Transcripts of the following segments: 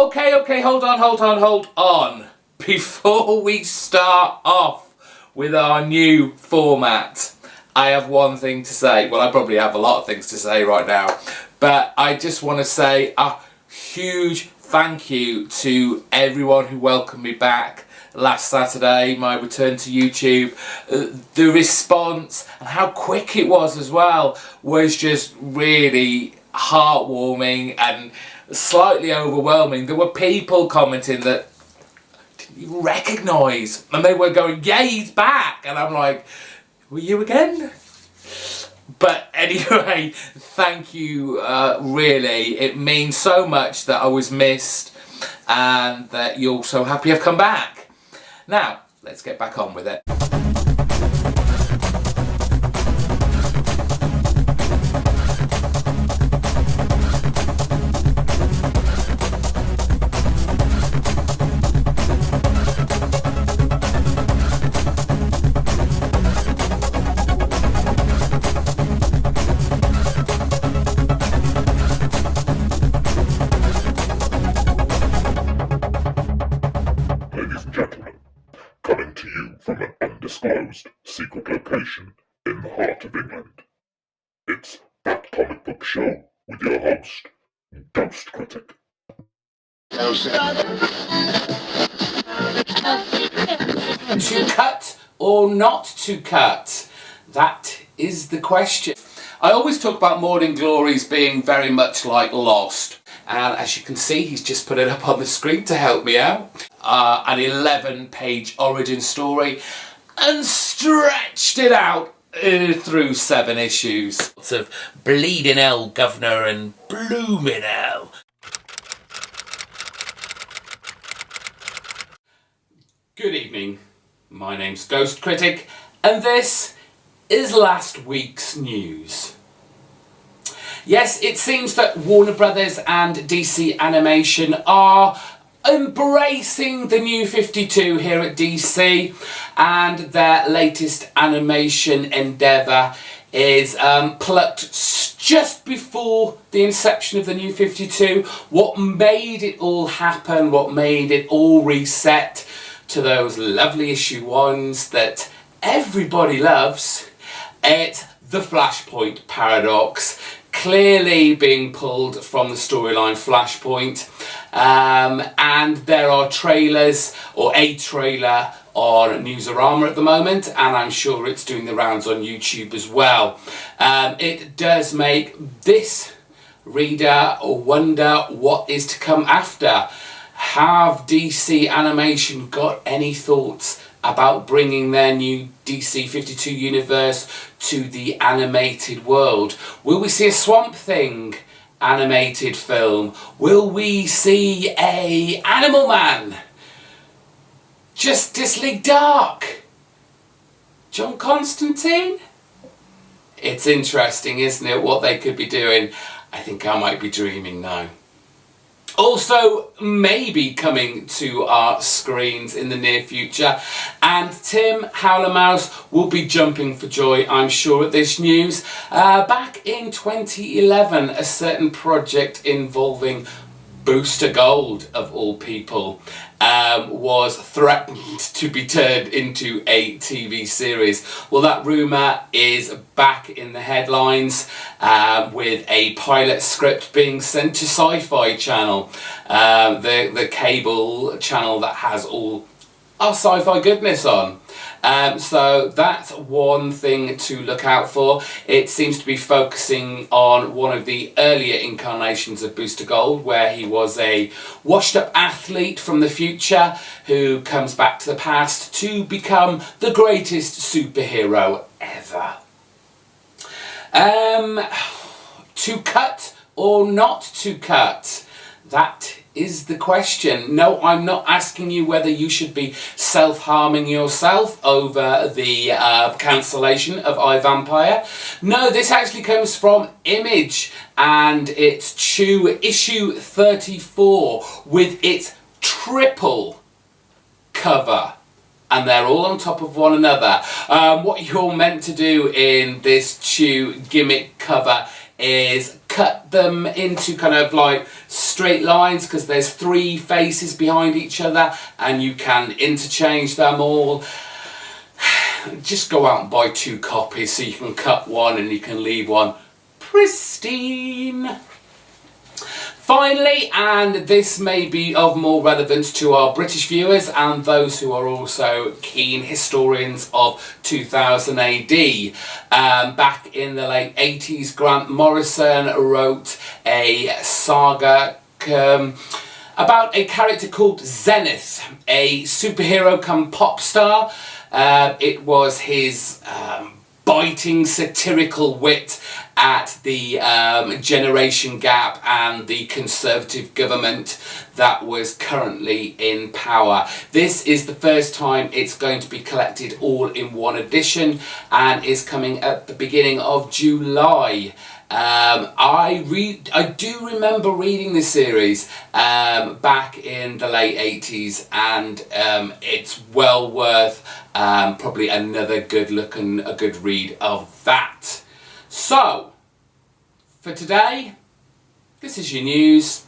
Okay, hold on. Before we start off with our new format, I have one thing to say. Well, I probably have a lot of things to say right now, but I just want to say a huge thank you to everyone who welcomed me back last Saturday, my return to YouTube. The response and how quick it was as well was just really heartwarming and slightly overwhelming. There were people commenting that didn't even recognise, and they were going, "Yeah, he's back," and I'm like, "Were you again?" But anyway, thank you, really. It means so much that I was missed and that you're so happy I've come back. Now, let's get back on with it. Ladies and gentlemen, coming to you from an undisclosed secret location in the heart of England, it's That Comic Book Show with your host, GhostCritic. To cut or not to cut? That is the question. I always talk about Morning Glories being very much like Lost. And as you can see, he's just put it up on the screen to help me out. An 11-page origin story and stretched it out through 7 issues. Lots of bleeding hell, governor, and blooming hell. Good evening, my name's GhostCritic, and this is last week's news. Yes, it seems that Warner Brothers and DC Animation are embracing the new 52 here at DC, and their latest animation endeavour is plucked just before the inception of the new 52. What made it all happen, what made it all reset to those lovely issue 1s that everybody loves, it's the Flashpoint paradox, clearly being pulled from the storyline Flashpoint, and there are trailers, or a trailer on Newsarama at the moment, and I'm sure it's doing the rounds on YouTube as well. It does make this reader wonder what is to come after. Have DC Animation got any thoughts about bringing their new DC 52 universe to the animated world? Will we see a Swamp Thing animated film? Will we see a Animal Man? Justice League Dark? John Constantine? It's interesting, isn't it, what they could be doing? I think I might be dreaming now. Also, maybe coming to our screens in the near future, and Tim Howler-Mouse will be jumping for joy, I'm sure, at this news. Back in 2011, a certain project involving Booster Gold, of all people, was threatened to be turned into a TV series. Well, that rumour is back in the headlines, with a pilot script being sent to Sci-Fi Channel, the cable channel that has all our sci-fi goodness on. So that's one thing to look out for. It seems to be focusing on one of the earlier incarnations of Booster Gold, where he was a washed-up athlete from the future who comes back to the past to become the greatest superhero ever. To cut or not to cut? That is the question. No, I'm not asking you whether you should be self-harming yourself over the cancellation of iVampire. No, this actually comes from Image, and it's Chew issue 34 with its triple cover. And they're all on top of one another. What you're meant to do in this Chew gimmick cover is cut them into kind of like straight lines, because there's 3 faces behind each other and you can interchange them all. Just go out and buy 2 copies so you can cut one and you can leave one pristine. Finally, and this may be of more relevance to our British viewers and those who are also keen historians of 2000 AD, back in the late 80s, Grant Morrison wrote a saga about a character called Zenith, a superhero come pop star. It was his biting satirical wit at the generation gap and the Conservative government that was currently in power. This is the first time it's going to be collected all in one edition and is coming at the beginning of July. I do remember reading this series back in the late 80s, and it's well worth probably another good look and a good read of that. So, for today, this is your news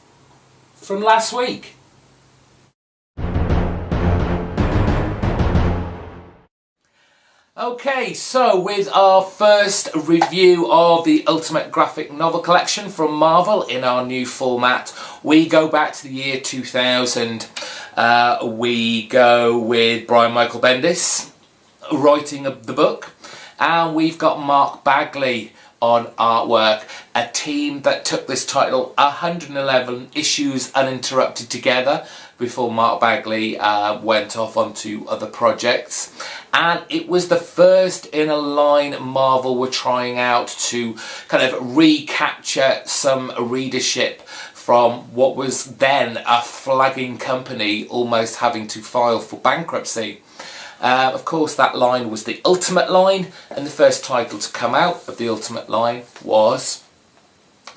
from last week. Okay, so with our first review of the Ultimate Graphic Novel Collection from Marvel in our new format, we go back to the year 2000. We go with Brian Michael Bendis writing the book, and we've got Mark Bagley on artwork, a team that took this title 111 issues uninterrupted together before Mark Bagley went off onto other projects. And it was the first in a line Marvel were trying out to kind of recapture some readership from what was then a flagging company almost having to file for bankruptcy. Of course, that line was the Ultimate line, and the first title to come out of the Ultimate line was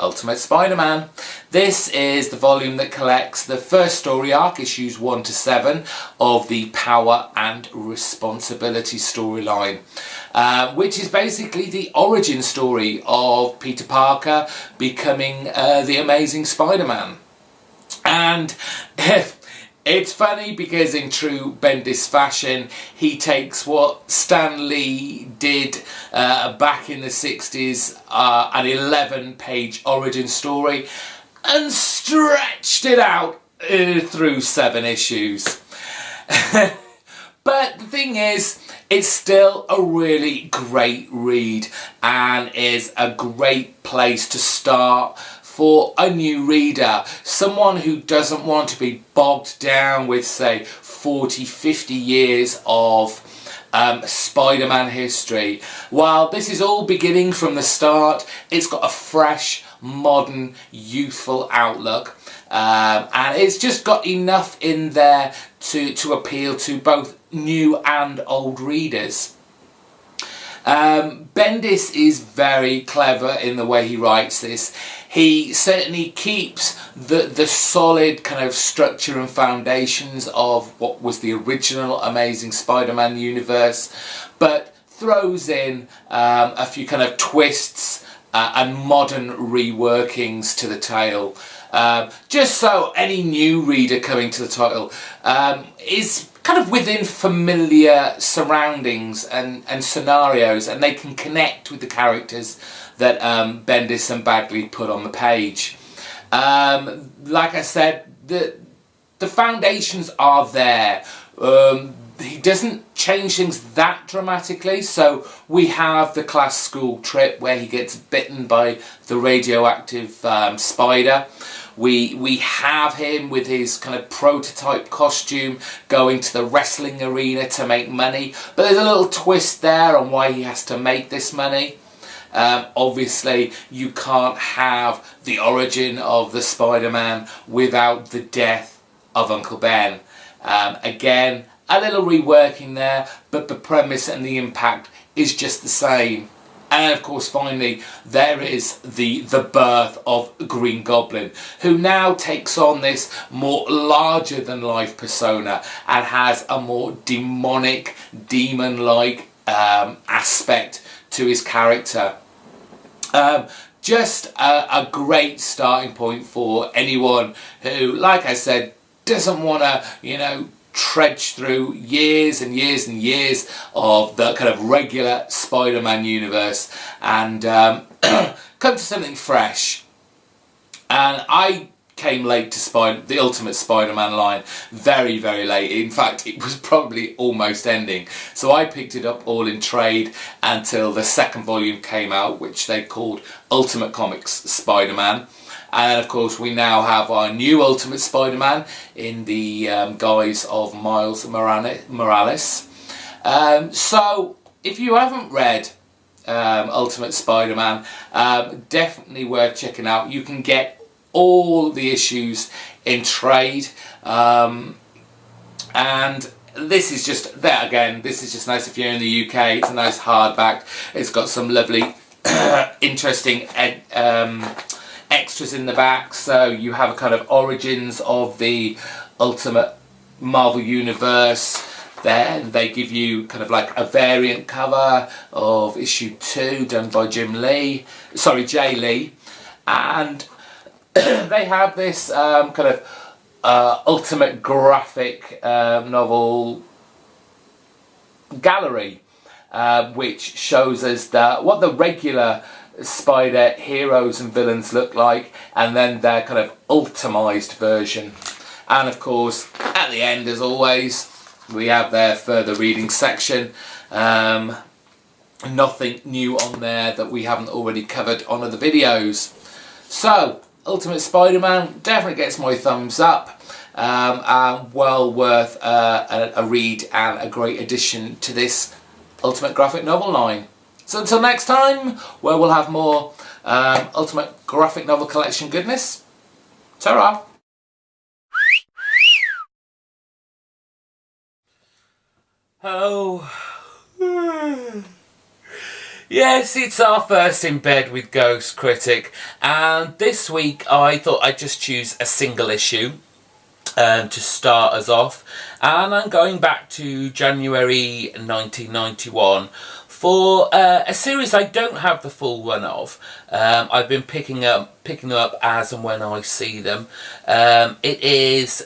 Ultimate Spider-Man. This is the volume that collects the first story arc, issues 1 to 7, of the Power and Responsibility storyline, which is basically the origin story of Peter Parker becoming the Amazing Spider-Man. And it's funny because in true Bendis fashion, he takes what Stan Lee did back in the 60s, an 11-page origin story, and stretched it out through 7 issues. But the thing is, it's still a really great read and is a great place to start for a new reader, someone who doesn't want to be bogged down with, say, 40, 50 years of Spider-Man history. While this is all beginning from the start, it's got a fresh, modern, youthful outlook, and it's just got enough in there to appeal to both new and old readers. Bendis is very clever in the way he writes this. He certainly keeps the solid kind of structure and foundations of what was the original Amazing Spider-Man universe, but throws in a few kind of twists and modern reworkings to the tale. Just so any new reader coming to the title is kind of within familiar surroundings and scenarios, and they can connect with the characters that Bendis and Bagley put on the page. Like I said, the foundations are there. He doesn't change things that dramatically, so we have the class school trip where he gets bitten by the radioactive spider. We have him with his kind of prototype costume going to the wrestling arena to make money, but there's a little twist there on why he has to make this money. Obviously, you can't have the origin of the Spider-Man without the death of Uncle Ben. Again, a little reworking there, but the premise and the impact is just the same. And of course, finally, there is the birth of Green Goblin, who now takes on this more larger-than-life persona and has a more demonic, demon-like aspect to his character. just a great starting point for anyone who, like I said, doesn't want to, you know, trudge through years and years and years of the kind of regular Spider-Man universe and come to something fresh. And I came late to the Ultimate Spider-Man line, very, very late. In fact, it was probably almost ending. So I picked it up all in trade until the second volume came out, which they called Ultimate Comics Spider-Man. And of course, we now have our new Ultimate Spider-Man in the guise of Miles Morales. So if you haven't read Ultimate Spider-Man, definitely worth checking out. You can get all the issues in trade, and this is just that again. This is just nice if you're in the UK. It's a nice hardback. It's got some lovely, interesting extras in the back. So you have a kind of origins of the Ultimate Marvel Universe. Then they give you kind of like a variant cover of issue 2 done by Jay Lee, and they have this kind of ultimate graphic novel gallery, which shows us what the regular Spider heroes and villains look like, and then their kind of ultimized version. And of course, at the end, as always, we have their further reading section. Nothing new on there that we haven't already covered on other videos. So, Ultimate Spider-Man definitely gets my thumbs up, and well worth a read and a great addition to this Ultimate graphic novel line. So until next time, where we'll have more Ultimate graphic novel collection goodness. Ta-ra! Oh... Yes, it's our first in bed with GhostCritic, and this week I thought I'd just choose a single issue to start us off, and I'm going back to January 1991 for a series I don't have the full run of. I've been picking them up as and when I see them. It is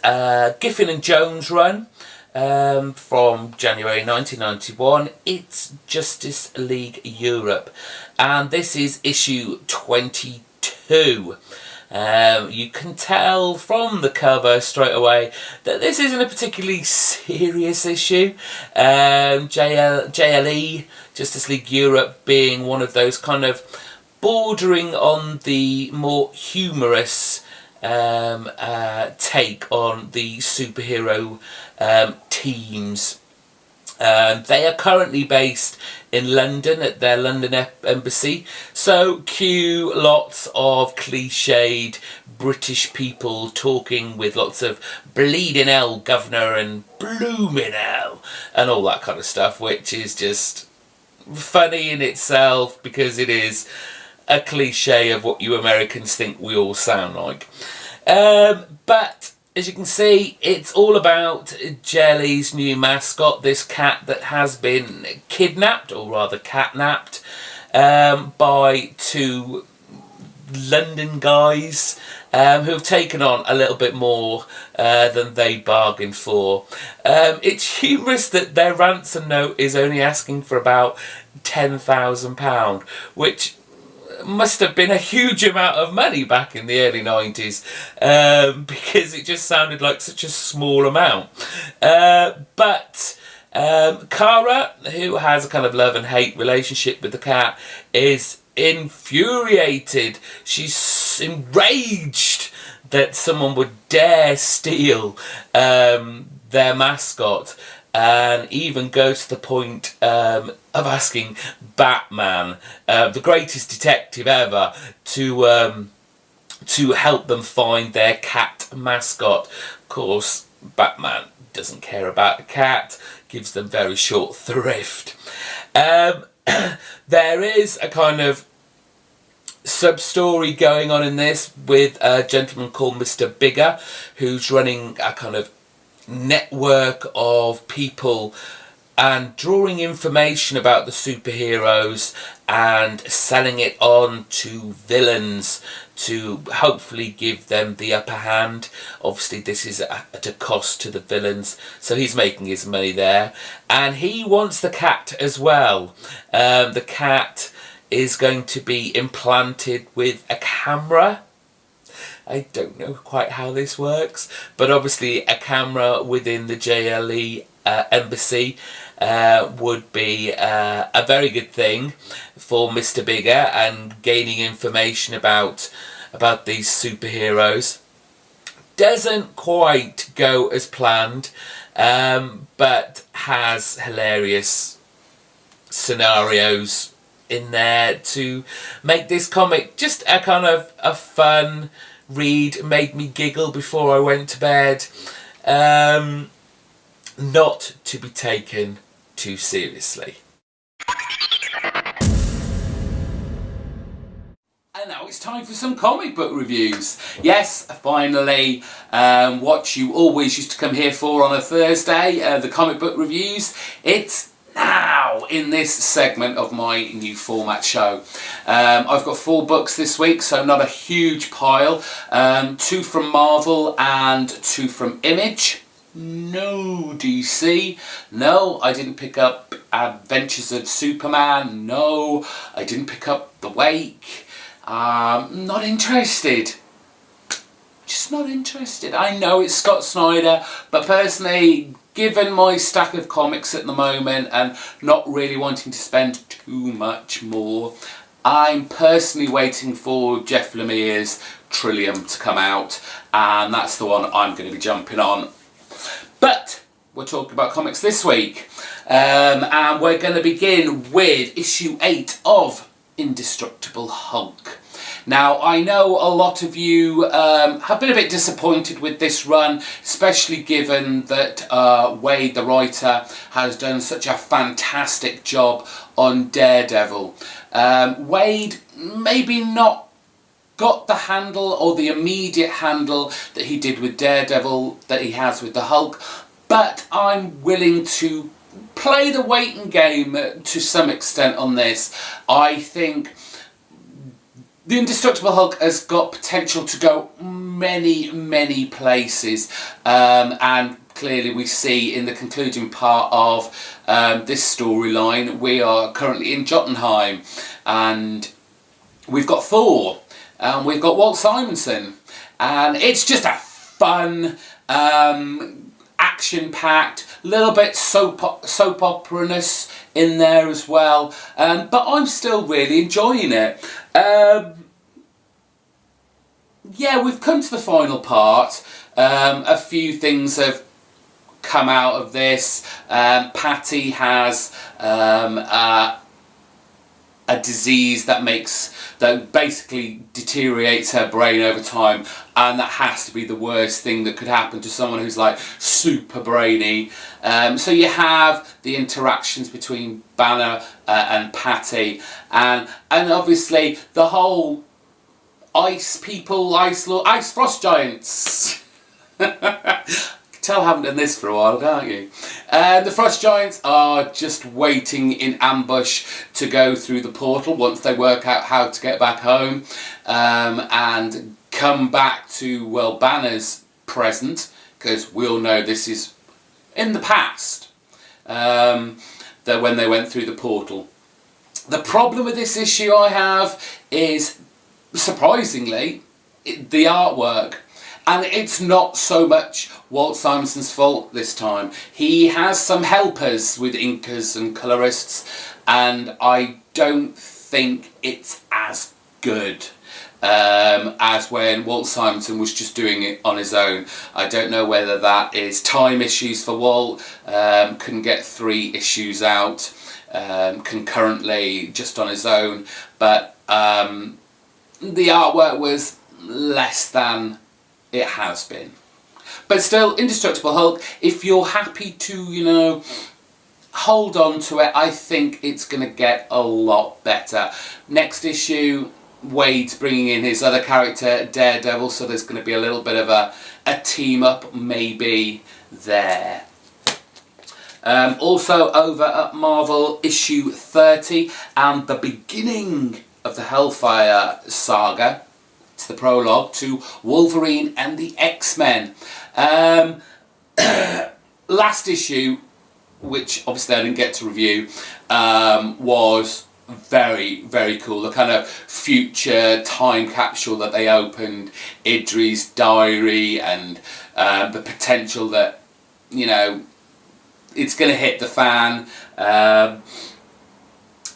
Giffen and Jones run. From January 1991. It's Justice League Europe, and this is issue 22. You can tell from the cover straight away that this isn't a particularly serious issue. JLE, Justice League Europe, being one of those kind of bordering on the more humorous take on the superhero teams. They are currently based in London at their London embassy, so cue lots of cliched British people talking with lots of bleeding hell governor and blooming hell and all that kind of stuff, which is just funny in itself because it is a cliche of what you Americans think we all sound like. But as you can see, it's all about Jelly's new mascot, this cat that has been kidnapped, or rather catnapped, by two London guys who have taken on a little bit more than they bargained for. It's humorous that their ransom note is only asking for about £10,000, which must have been a huge amount of money back in the early 90s, because it just sounded like such a small amount. But Kara, who has a kind of love and hate relationship with the cat, is infuriated. She's enraged that someone would dare steal their mascot, and even goes to the point of asking Batman, the greatest detective ever, to help them find their cat mascot. Of course, Batman doesn't care about the cat, gives them very short thrift. There is a kind of sub-story going on in this with a gentleman called Mr. Bigger, who's running a kind of network of people and drawing information about the superheroes and selling it on to villains to hopefully give them the upper hand. Obviously this is at a cost to the villains, so he's making his money there. And he wants the cat as well. The cat is going to be implanted with a camera. I don't know quite how this works, but obviously a camera within the JLE embassy would be a very good thing for Mr. Bigger and gaining information about these superheroes. Doesn't quite go as planned, but has hilarious scenarios in there to make this comic just a kind of a fun read. Made me giggle before I went to bed. Not to be taken too seriously. And now it's time for some comic book reviews. Yes, finally, what you always used to come here for on a Thursday, the comic book reviews. It's now in this segment of my new format show. I've got 4 books this week, so not a huge pile. 2 from Marvel and 2 from Image. No DC. No, I didn't pick up Adventures of Superman. No, I didn't pick up The Wake. Not interested. Just not interested. I know it's Scott Snyder, but personally, given my stack of comics at the moment and not really wanting to spend too much more, I'm personally waiting for Jeff Lemire's Trillium to come out, and that's the one I'm going to be jumping on. But we're talking about comics this week, and we're going to begin with issue 8 of Indestructible Hulk. Now, I know a lot of you have been a bit disappointed with this run, especially given that Wade, the writer, has done such a fantastic job on Daredevil. Wade maybe not got the handle or the immediate handle that he did with Daredevil that he has with the Hulk, but I'm willing to play the waiting game to some extent on this. I think the Indestructible Hulk has got potential to go many places, and clearly we see in the concluding part of this storyline, we are currently in Jotunheim, and we've got Thor, and we've got Walt Simonson, and it's just a fun, action-packed, little bit soap opera-ness in there as well, but I'm still really enjoying it. Yeah, we've come to the final part. A few things have come out of this. Patty has a disease that basically deteriorates her brain over time, and that has to be the worst thing that could happen to someone who's like super brainy. So you have the interactions between Banner and Patty, and obviously the whole ice people, ice frost giants. Tell I haven't done this for a while, can't you? The Frost Giants are just waiting in ambush to go through the portal once they work out how to get back home, and come back to, well, Banner's present, because we all know this is in the past, that when they went through the portal. The problem with this issue I have is, surprisingly, the artwork. And it's not so much Walt Simonson's fault this time. He has some helpers with inkers and colorists, and I don't think it's as good as when Walt Simonson was just doing it on his own. I don't know whether that is time issues for Walt, couldn't get 3 issues out concurrently just on his own, but the artwork was less than it has been. But still, Indestructible Hulk, if you're happy to, you know, hold on to it, I think it's going to get a lot better. Next issue, Wade's bringing in his other character, Daredevil, so there's going to be a little bit of a team up maybe there. Also over at Marvel issue 30 and the beginning of the Hellfire saga. It's the prologue to Wolverine and the X-Men. Last issue, which obviously I didn't get to review, was very, very cool. The kind of future time capsule that they opened, Idri's diary, and the potential that, you know, it's going to hit the fan,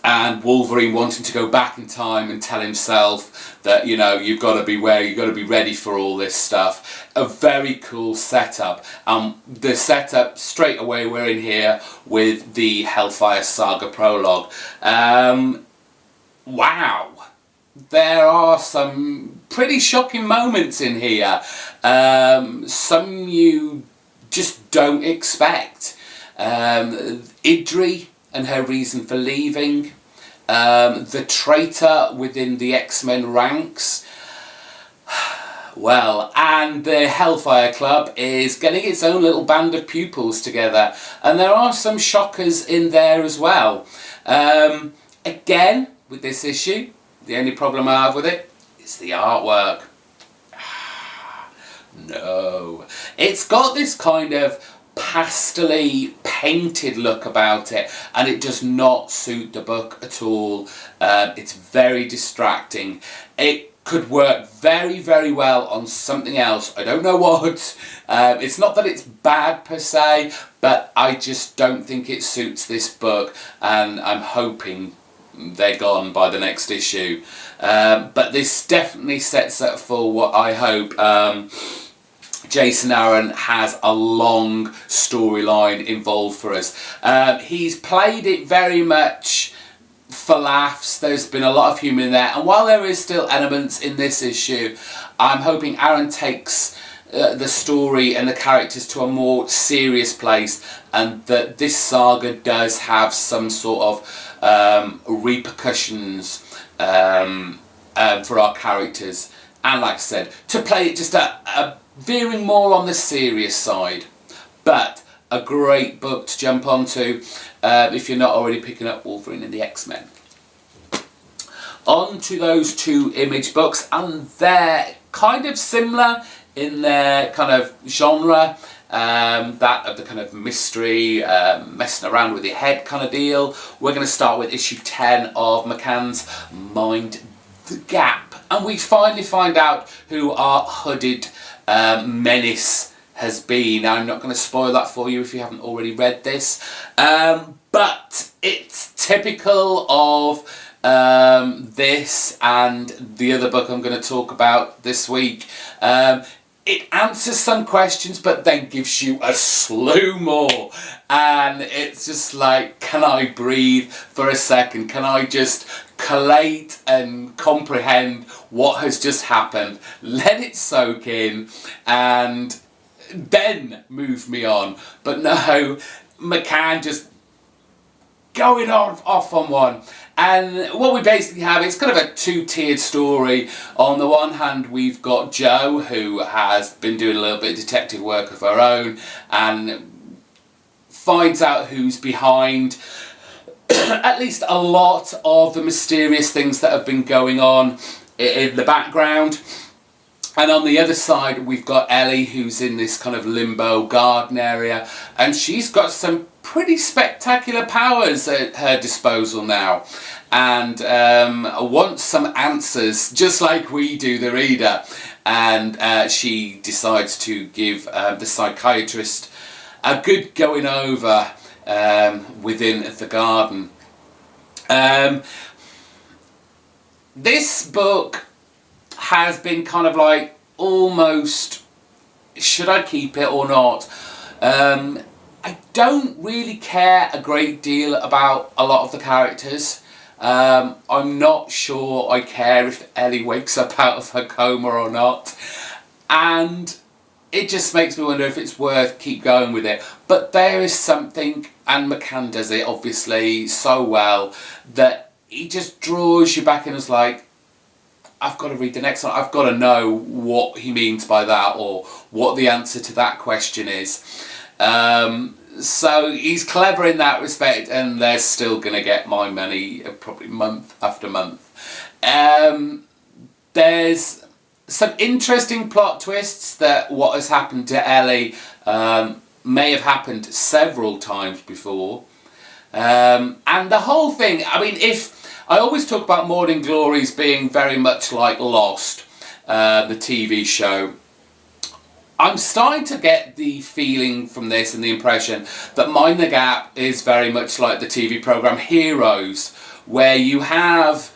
and Wolverine wanting to go back in time and tell himself that, you know, you've got to beware, you've got to be ready for all this stuff. A very cool setup. The setup, straight away we're in here with the Hellfire Saga prologue. Wow. There are some pretty shocking moments in here. Some you just don't expect. Idri and her reason for leaving, the traitor within the X-Men ranks, well, and the Hellfire Club is getting its own little band of pupils together, and there are some shockers in there as well. Again, with this issue, the only problem I have with it is the artwork. No, it's got this kind of pastely painted look about it, and it does not suit the book at all. It's very distracting. It could work very, very well on something else. I don't know what. It's not that it's bad per se, but I just don't think it suits this book, and I'm hoping they're gone by the next issue. But this definitely sets up for what I hope Jason Aaron has a long storyline involved for us. He's played it very much for laughs. There's been a lot of humour in there, and while there is still elements in this issue, I'm hoping Aaron takes the story and the characters to a more serious place, and that this saga does have some sort of repercussions for our characters, and like I said, to play it just a veering more on the serious side. But a great book to jump onto if you're not already picking up Wolverine and the X-Men. On to those two Image books, and they're kind of similar in their kind of genre, that of the kind of mystery, messing around with your head kind of deal. We're going to start with issue 10 of McCann's Mind the Gap, and we finally find out who our hooded menace has been. I'm not going to spoil that for you if you haven't already read this, but it's typical of this and the other book I'm going to talk about this week. It answers some questions, but then gives you a slew more, and it's just like, can I breathe for a second? Can I just collate and comprehend what has just happened, let it soak in, and then move me on? But no, McCann just going off on one. And what we basically have is kind of a two-tiered story. On the one hand, we've got Jo, who has been doing a little bit of detective work of her own and finds out who's behind at least a lot of the mysterious things that have been going on in the background. And on the other side, we've got Ellie, who's in this kind of limbo garden area, and she's got some pretty spectacular powers at her disposal now, and wants some answers, just like we do, the reader. And she decides to give the psychiatrist a good going over within the garden. This book has been kind of like almost, should I keep it or not? I don't really care a great deal about a lot of the characters. I'm not sure I care if Ellie wakes up out of her coma or not, and it just makes me wonder if it's worth keep going with it. But there is something, and McCann does it obviously so well, that he just draws you back and is like, I've got to read the next one. I've got to know what he means by that, or what the answer to that question is. So he's clever in that respect, and they're still going to get my money probably month after month. There's some interesting plot twists that what has happened to Ellie may have happened several times before. And the whole thing, I mean, I always talk about Morning Glories being very much like Lost, the TV show. I'm starting to get the feeling from this and the impression that Mind the Gap is very much like the TV programme Heroes, where you have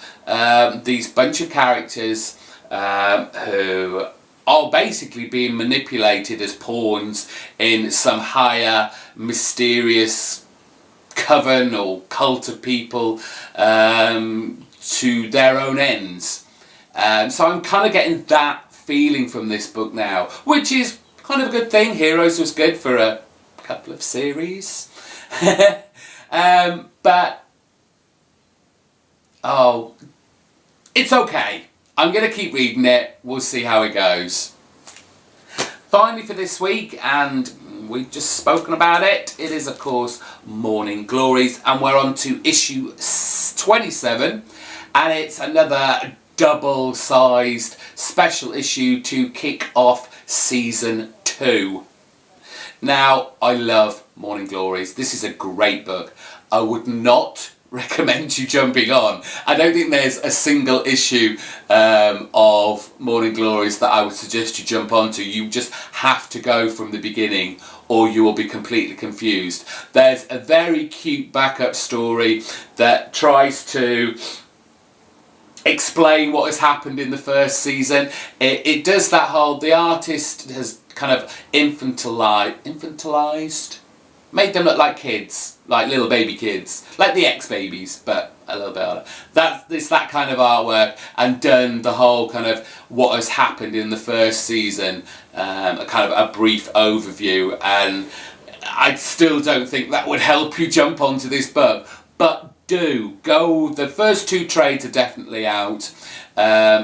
these bunch of characters who are basically being manipulated as pawns in some higher mysterious coven or cult of people to their own ends. So I'm kind of getting that feeling from this book now, which is kind of a good thing. Heroes was good for a couple of series. But it's okay. I'm going to keep reading it. We'll see how it goes. Finally for this week, and we've just spoken about it, it is of course Morning Glories, and we're on to issue 27, and it's another double-sized special issue to kick off season 2. Now, I love Morning Glories. This is a great book. I would not recommend you jumping on. I don't think there's a single issue of Morning Glories that I would suggest you jump onto. You just have to go from the beginning or you will be completely confused. There's a very cute backup story that tries to explain what has happened in the first season. It does that whole, the artist has kind of infantilized, made them look like kids, like little baby kids, like the X-Babies, but a little bit older. It's that kind of artwork, and done the whole kind of what has happened in the first season, a kind of a brief overview, and I still don't think that would help you jump onto this book, but do go. The first 2 trades are definitely out,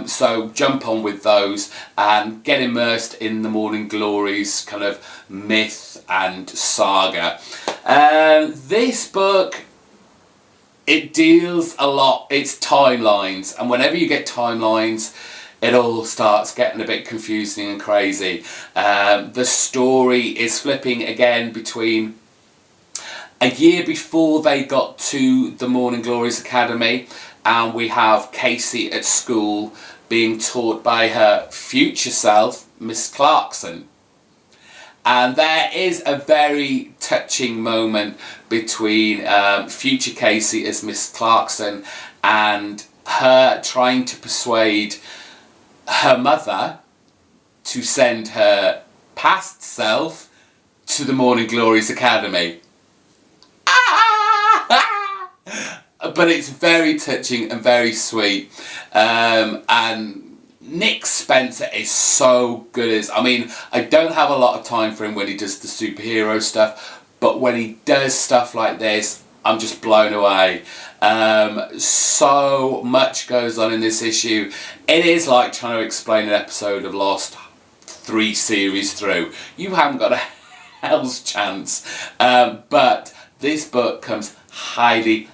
so jump on with those and get immersed in the Morning Glories kind of myth and saga. This book, it deals a lot, it's timelines, and whenever you get timelines it all starts getting a bit confusing and crazy. The story is flipping again between a year before they got to the Morning Glories Academy, and we have Casey at school being taught by her future self, Miss Clarkson. And there is a very touching moment between future Casey as Miss Clarkson and her trying to persuade her mother to send her past self to the Morning Glories Academy. But it's very touching and very sweet, and Nick Spencer is so good. I mean, I don't have a lot of time for him when he does the superhero stuff, but when he does stuff like this, I'm just blown away. So much goes on in this issue. It is like trying to explain an episode of Lost 3 series through. You haven't got a hell's chance. But this book comes highly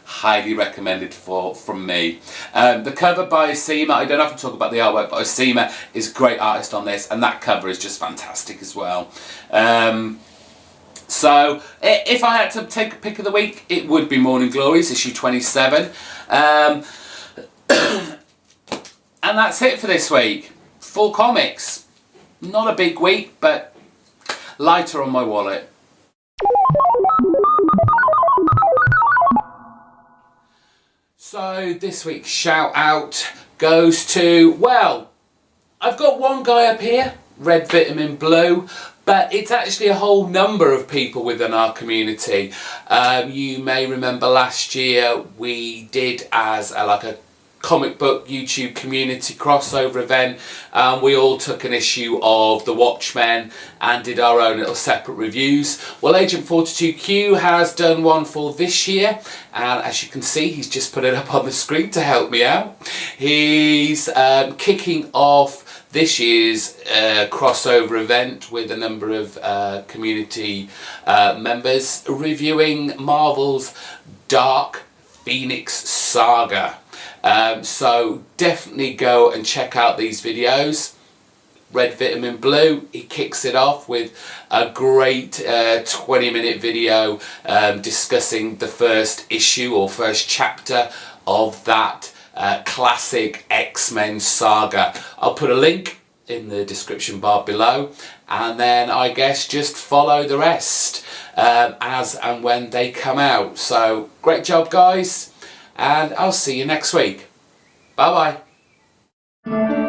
recommended from me. The cover by Osima, I don't have to talk about the artwork, but Osima is a great artist on this, and that cover is just fantastic as well. So if I had to take a pick of the week, it would be Morning Glories, issue 27. And that's it for this week. 4 comics. Not a big week, but lighter on my wallet. So this week's shout out goes to, well, I've got one guy up here, Red Vitamin Blue, but it's actually a whole number of people within our community. You may remember last year we did as a comic book YouTube community crossover event. We all took an issue of The Watchmen and did our own little separate reviews. Well, Agent 42Q has done one for this year, and as you can see, he's just put it up on the screen to help me out. He's kicking off this year's crossover event with a number of community members reviewing Marvel's Dark Phoenix Saga. So definitely go and check out these videos. Red Vitamin Blue, he kicks it off with a great 20-minute video discussing the first issue or first chapter of that classic X-Men saga. I'll put a link in the description bar below, and then I guess just follow the rest as and when they come out. So great job, guys, and I'll see you next week. Bye bye.